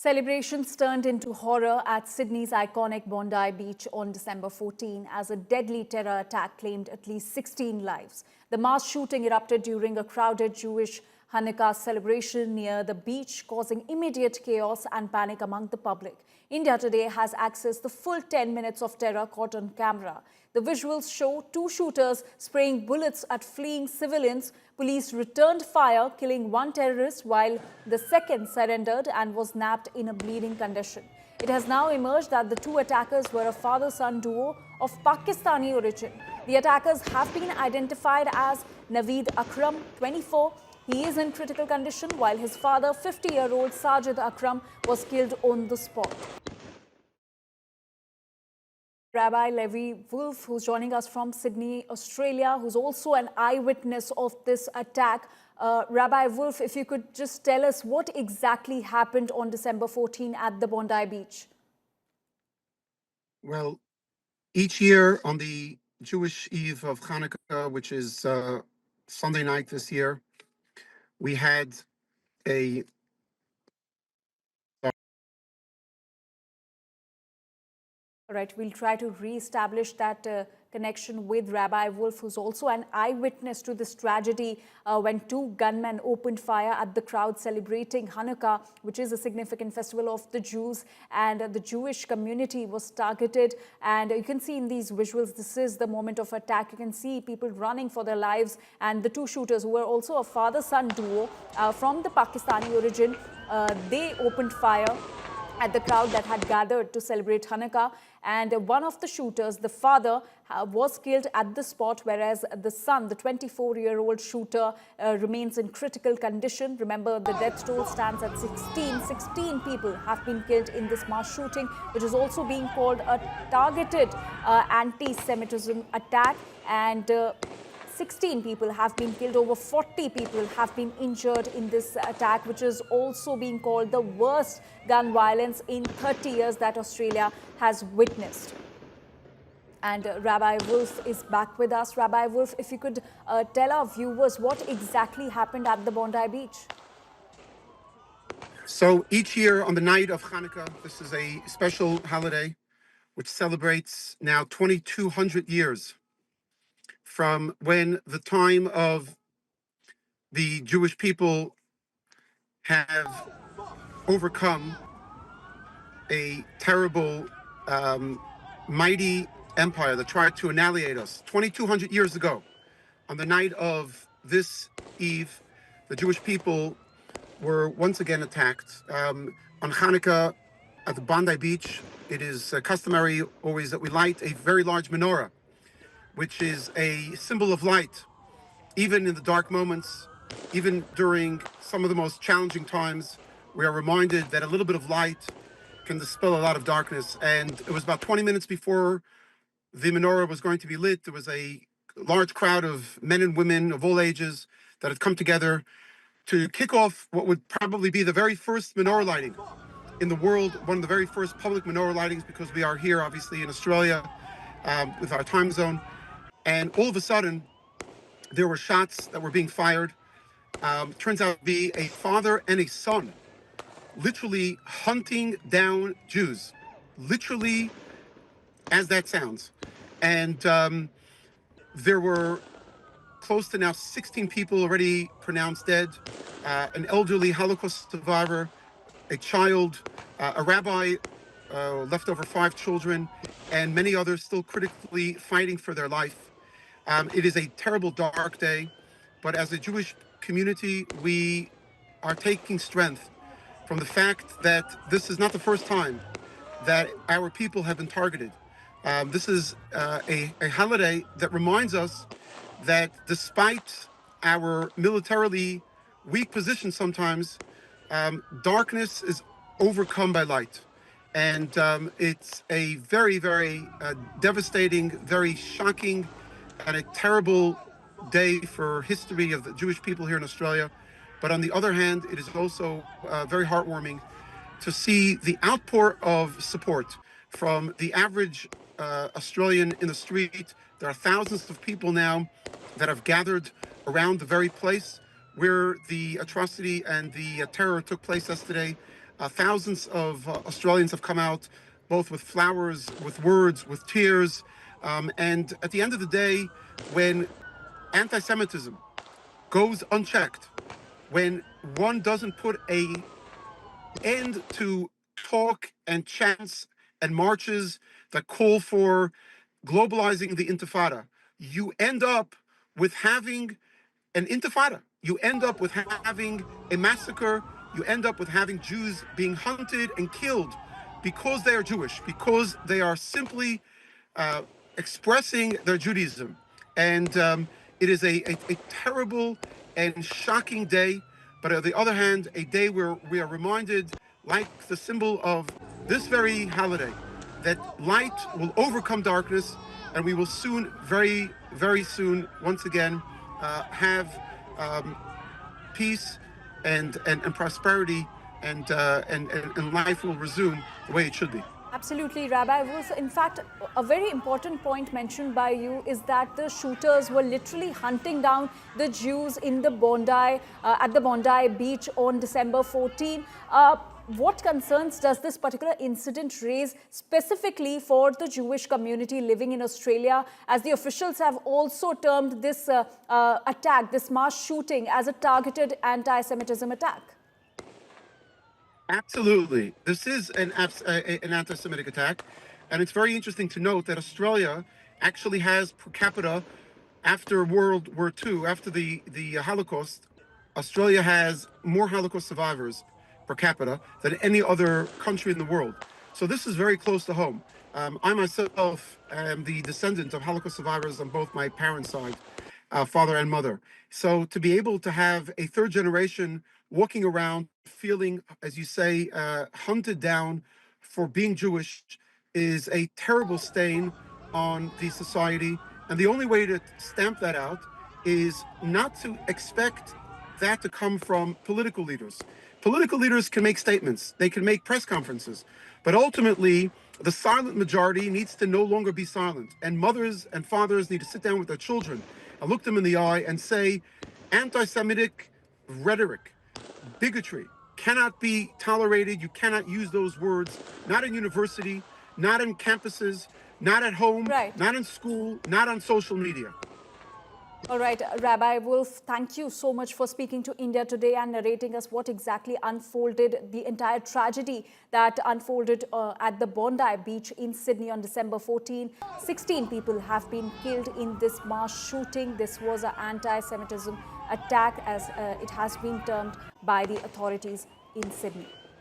Celebrations turned into horror at Sydney's iconic Bondi beach on December 14 as a deadly terror attack claimed at least 16 lives. The mass shooting erupted during a crowded Jewish Hanukkah celebration near the beach, causing immediate chaos and panic among the public. India Today has accessed the full 10 minutes of terror caught on camera. The visuals show two shooters spraying bullets at fleeing civilians. Police returned fire, killing one terrorist, while the second surrendered and was nabbed in a bleeding condition. It has now emerged that the two attackers were a father-son duo of Pakistani origin. The attackers have been identified as Naveed Akram, 24. He is in critical condition, while his father, 50-year-old Sajid Akram, was killed on the spot. Rabbi Levi Wolf, who's joining us from Sydney, Australia, who's also an eyewitness of this attack. Rabbi Wolf, if you could just tell us what exactly happened on December 14 at the Bondi beach. Well, each year on the Jewish Eve of Hanukkah, which is Sunday night this year, we had a All right, we'll try to re-establish that connection with Rabbi Wolf, who's also an eyewitness to this tragedy when two gunmen opened fire at the crowd celebrating Hanukkah, which is a significant festival of the Jews, and the Jewish community was targeted. And you can see in these visuals, this is the moment of attack. You can see people running for their lives, and the two shooters, who were also a father-son duo from the Pakistani origin, they opened fire at the crowd that had gathered to celebrate Hanukkah. And one of the shooters, the father, was killed at the spot, whereas the son, the 24-year-old shooter, remains in critical condition. Remember, the death toll stands at 16. 16 people have been killed in this mass shooting, which is also being called a targeted anti-Semitism attack. And 16 people have been killed, over 40 people have been injured in this attack, which is also being called the worst gun violence in 30 years that Australia has witnessed. And Rabbi Wolf is back with us. Rabbi Wolf, if you could tell our viewers what exactly happened at the Bondi beach. So each year on the night of Hanukkah, this is a special holiday which celebrates now 2,200 years from when the time of the Jewish people have overcome a terrible, mighty empire that tried to annihilate us. 2,200 years ago, on the night of this eve, the Jewish people were once again attacked. On Hanukkah at the Bondi beach, it is customary always that we light a very large menorah, which is a symbol of light, even in the dark moments, even during some of the most challenging times. We are reminded that a little bit of light can dispel a lot of darkness. And it was about 20 minutes before the menorah was going to be lit. There was a large crowd of men and women of all ages that had come together to kick off what would probably be the very first menorah lighting in the world, one of the very first public menorah lightings, because we are here, obviously, in Australia with our time zone. And all of a sudden, there were shots that were being fired. Turns out to be a father and a son literally hunting down Jews, literally as that sounds. And there were close to now 16 people already pronounced dead, an elderly Holocaust survivor, a child, a rabbi, left over 5 children, and many others still critically fighting for their life. It is a terrible, dark day, but as a Jewish community, we are taking strength from the fact that this is not the first time that our people have been targeted. This is a holiday that reminds us that despite our militarily weak position sometimes, darkness is overcome by light. And it's a very, very devastating, very shocking, and a terrible day for history of the Jewish people here in Australia. But on the other hand, it is also very heartwarming to see the outpour of support from the average Australian in the street. There are thousands of people now that have gathered around the very place where the atrocity and the terror took place yesterday. Thousands of Australians have come out, both with flowers, with words, with tears. And at the end of the day, when anti-Semitism goes unchecked, when one doesn't put a end to talk and chants and marches that call for globalizing the intifada, you end up with having an intifada. You end up with having a massacre. You end up with having Jews being hunted and killed because they are Jewish, because they are simply uh, expressing their Judaism. And it is a terrible and shocking day. But on the other hand, a day where we are reminded, like the symbol of this very holiday, that light will overcome darkness, and we will soon, very, very soon, once again, have peace and prosperity, and life will resume the way it should be. Absolutely, Rabbi Wolf. In fact, a very important point mentioned by you is that the shooters were literally hunting down the Jews in the Bondi, at the Bondi beach on December 14. What concerns does this particular incident raise specifically for the Jewish community living in Australia, as the officials have also termed this attack, this mass shooting, as a targeted anti-Semitism attack? Absolutely. This is an anti-Semitic attack. And it's very interesting to note that Australia actually has per capita, after World War II, after the Holocaust, Australia has more Holocaust survivors per capita than any other country in the world. So this is very close to home. I myself am the descendant of Holocaust survivors on both my parents' side, father and mother. So to be able to have a third generation walking around feeling, as you say, hunted down for being Jewish is a terrible stain on the society. And the only way to stamp that out is not to expect that to come from political leaders. Political leaders can make statements, they can make press conferences, but ultimately, the silent majority needs to no longer be silent. And mothers and fathers need to sit down with their children and look them in the eye and say, anti-Semitic rhetoric, bigotry cannot be tolerated. You cannot use those words, not in university, not in campuses, not at home, Right. not in school, not on social media. All right, Rabbi Wolf, thank you so much for speaking to India today and narrating us what exactly unfolded, the entire tragedy that unfolded at the Bondi beach in Sydney on December 14. 16 people have been killed in this mass shooting. This was an anti-Semitism attack, as it has been termed by the authorities in Sydney.